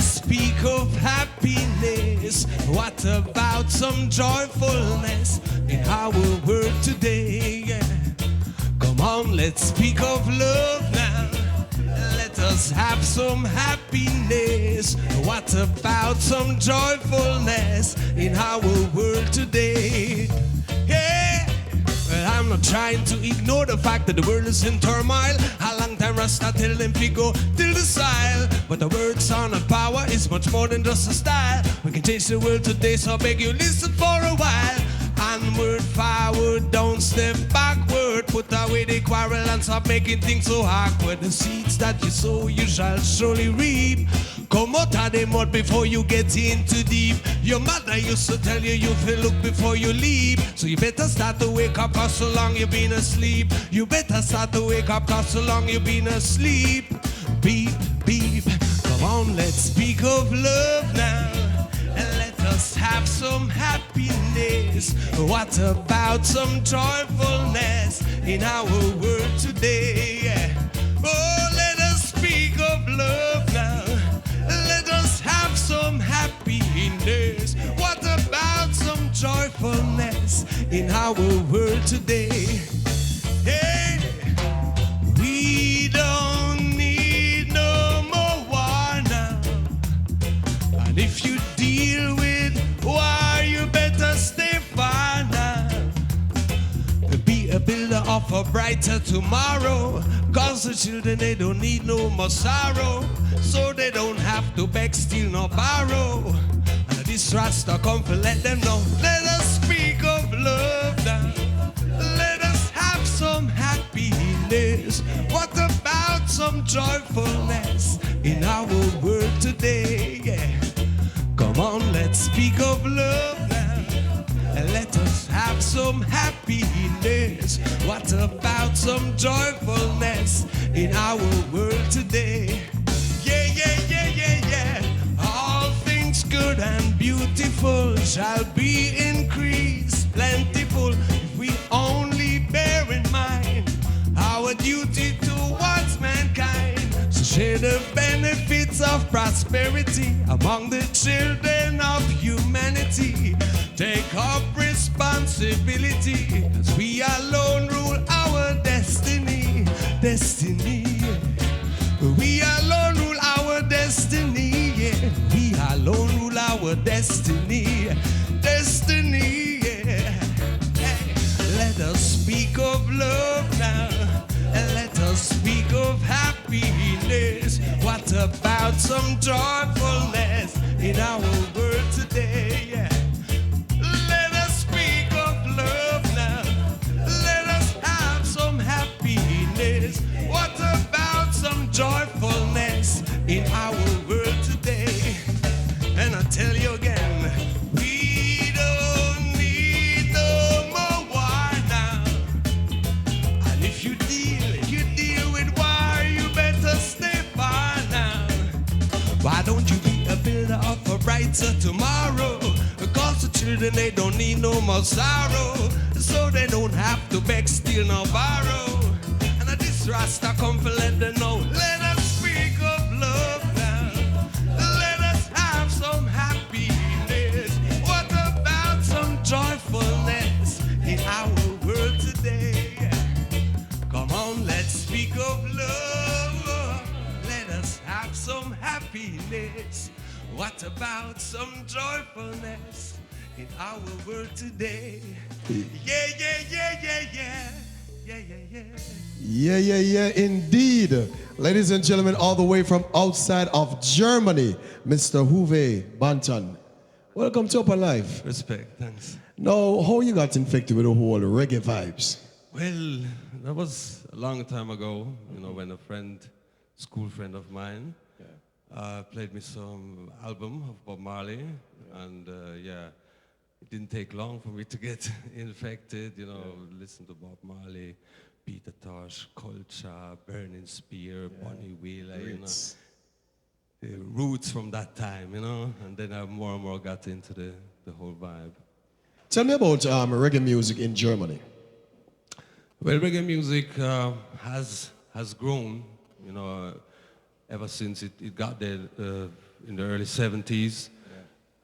us speak of happiness. What about some joyfulness in our world today? Yeah. Come on, let's speak of love now. Let us have some happiness. What about some joyfulness in our world today? Yeah. Well, I'm not trying to ignore the fact that the world is in turmoil. A long time Rasta tell them we go till the style. But the words are not power, it's much more than just a style. We can change the world today, so I beg you listen for a while. Onward, forward, don't step backward. Put away the quarrel and stop making things so awkward. The seeds that you sow, you shall surely reap. Come out of the mud before you get into deep. Your mother used to tell you you feel look before you leave. So you better start to wake up, cause so long you've been asleep. You better start to wake up, cause so long you've been asleep. Beep, beep. Come on, let's speak of love now. And let us have some happiness. What about some joyfulness in our world today? Oh, let us speak of love now. Let us have some happiness. What about some joyfulness in our world today? Hey, we don't need no more war now. And if you deal with war, you better stay far now. Be a builder of a brighter tomorrow. Cause the children, they don't need no more sorrow. So they don't have to beg, steal, nor borrow. And this Rasta come for let them know. Let us speak of love now. Let us have some happiness. What about some joyfulness in our world today? Yeah. Come on, let's speak of love now. And let us have some happiness. What about some joyfulness in our world today? Yeah, yeah, yeah, yeah, yeah. All things good and beautiful shall be increased, plentiful, if we only bear in mind our duty towards mankind. So share the benefits of prosperity among the children of humanity. Take up responsibility, cause we alone rule our destiny. Destiny, yeah. We alone rule our destiny, yeah. We alone rule our destiny. Destiny, yeah. Hey, let us speak of love now. And let us speak of happiness. What about some joyfulness in our world today? Yeah. Let us speak of love now. Let us have some happiness. What about some joyfulness in our world today? And I tell you again, we don't need no more war now. And if you deal with war, you better stay far now. Why don't you be a builder of a brighter tomorrow? Because the children, they don't need no more sorrow. So they don't have to beg, steal, nor borrow. And this Rasta come for let them know. Let us speak of love now. Let us have some happiness. What about some joyfulness in our world today? Come on, let's speak of love. Let us have some happiness. What about some joyfulness in our world today? Yeah, yeah, yeah, yeah, yeah. Yeah, yeah, yeah. Yeah, yeah, yeah, indeed. Ladies and gentlemen, all the way from outside of Germany, Mr. Uwe Banton. Welcome to Open Life. Respect, thanks. Now, how you got infected with the whole reggae vibes? Well, that was a long time ago, you know, when a school friend of mine, played me some album of Bob Marley, and yeah, it didn't take long for me to get infected, you know, listen to Bob Marley, Peter Tosh, Culture, Burning Spear, Bonnie Wheeler, you know, the roots from that time, you know, and then I more and more got into the whole vibe. Tell me about reggae music in Germany. Well, reggae music has grown, you know, ever since it got there in the early 70s.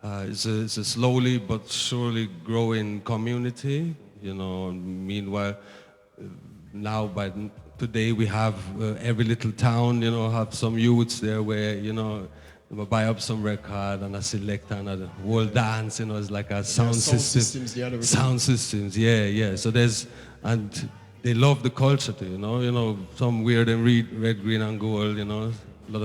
It's a slowly but surely growing community, you know. Meanwhile, now today we have every little town, you know, have some youths there where, you know, they buy up some record and a select and a whole dance, you know, it's like a sound system. Systems, the other Sound systems, yeah. So and they love the culture too, you know, some weird and red, green and gold, you know. A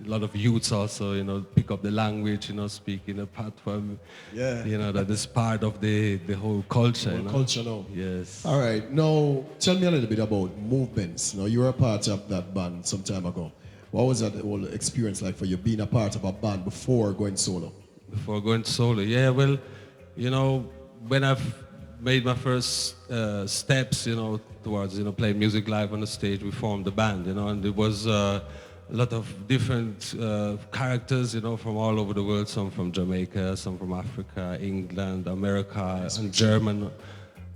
lot of youths also, you know, pick up the language, you know, speak in a platform. Yeah. You know, that is part of the whole culture. Whole you know? culture now. Yes. All right. Now, tell me a little bit about movements. Now, you were a part of that band some time ago. What was that whole experience like for you, being a part of a band before going solo? Before going solo, yeah, well, you know, when I've made my first steps, you know, towards, you know, playing music live on the stage, we formed the band, you know, and it was a lot of different characters, you know, from all over the world, some from Jamaica, some from Africa, England, America, and German.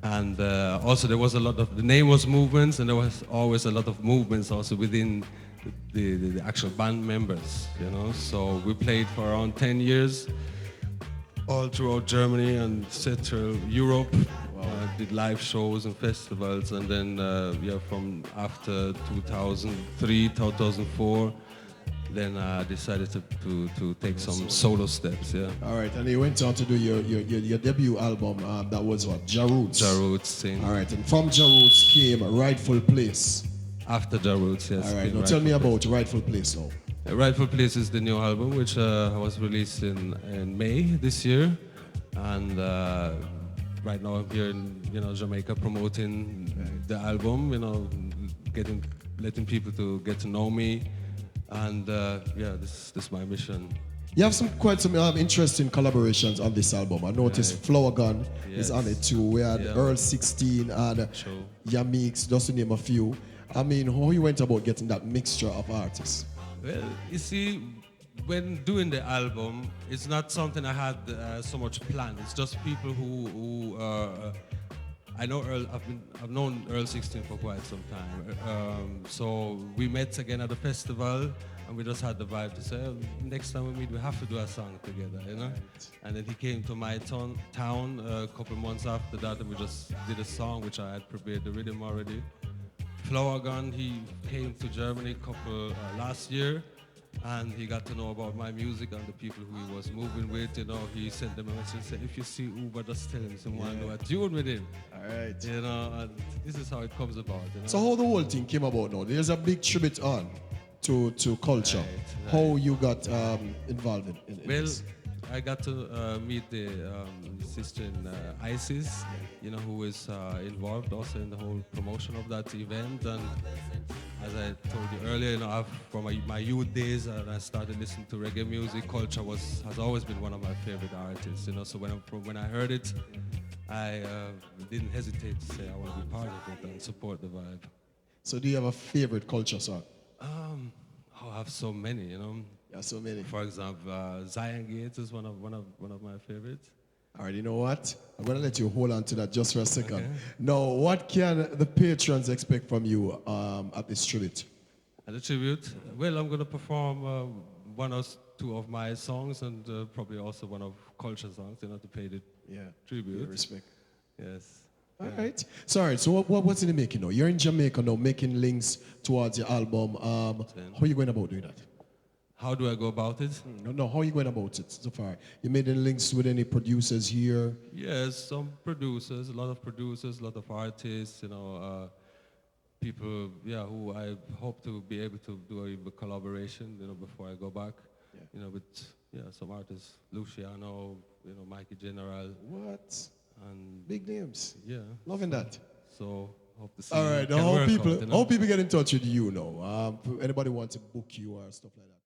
And also there was the name was Movements, and there was always a lot of movements also within the actual band members, you know. So we played for around 10 years, all throughout Germany and Central Europe. Did live shows and festivals, and then from after 2003, 2004, then I decided to take some solo steps. Yeah. All right, and you went on to do your debut album. That was what? Ja Roots. Ja Roots. All right, and from Ja Roots came Rightful Place. After Ja Roots, yes. All right, now tell me about Rightful Place now. Rightful Place is the new album, which was released in May this year, and right now I'm here in, you know, Jamaica promoting the album, you know, letting people to get to know me, and this is my mission. You have quite some interesting collaborations on this album. I noticed Flower Gun is on it too. We had Earl 16 and Yamix, just to name a few. I mean, how you went about getting that mixture of artists? Well, you see, when doing the album, it's not something I had so much planned. It's just people who I know Earl. I've known Earl 16 for quite some time. So we met again at a festival, and we just had the vibe to say, oh, next time we meet, we have to do a song together, you know. And then he came to my town a couple months after that, and we just did a song which I had prepared the rhythm already. Flower Gun, he came to Germany last year, and he got to know about my music and the people who he was moving with. You know, he sent them a message and said, if you see Uwe, just tell him someone to do a tune with him. All right. You know, and this is how it comes about. You know? So how the whole thing came about now? There's a big tribute on to culture. Right. How you got involved in this? I got to meet the sister in ISIS, you know, who is involved also in the whole promotion of that event. And as I told you earlier, you know, from my youth days, I started listening to reggae music. Culture has always been one of my favorite artists, you know. So when I heard it, I didn't hesitate to say I want to be part of it and support the vibe. So do you have a favorite culture song? I have so many, you know. Yeah, so many. For example, Zion Gates is one of my favorites. All right, you know what? I'm going to let you hold on to that just for a second. Okay. Now, what can the patrons expect from you at this tribute? At the tribute? Well, I'm going to perform one or two of my songs, and probably also one of culture songs, you know, to pay the tribute. Respect. Yes. All right. Sorry, so what's in the making now? You're in Jamaica now, making links towards your album. How are you going about doing that? How do I go about it? No, how are you going about it so far? You made any links with any producers here? Yes, some producers, a lot of artists, you know, people, who I hope to be able to do a collaboration, you know, before I go back, you know, with some artists, Luciano, you know, Mikey General. What? And big names. Yeah. Loving that. So hope to see. All right, now how people get in touch with you now? Anybody want to book you or stuff like that?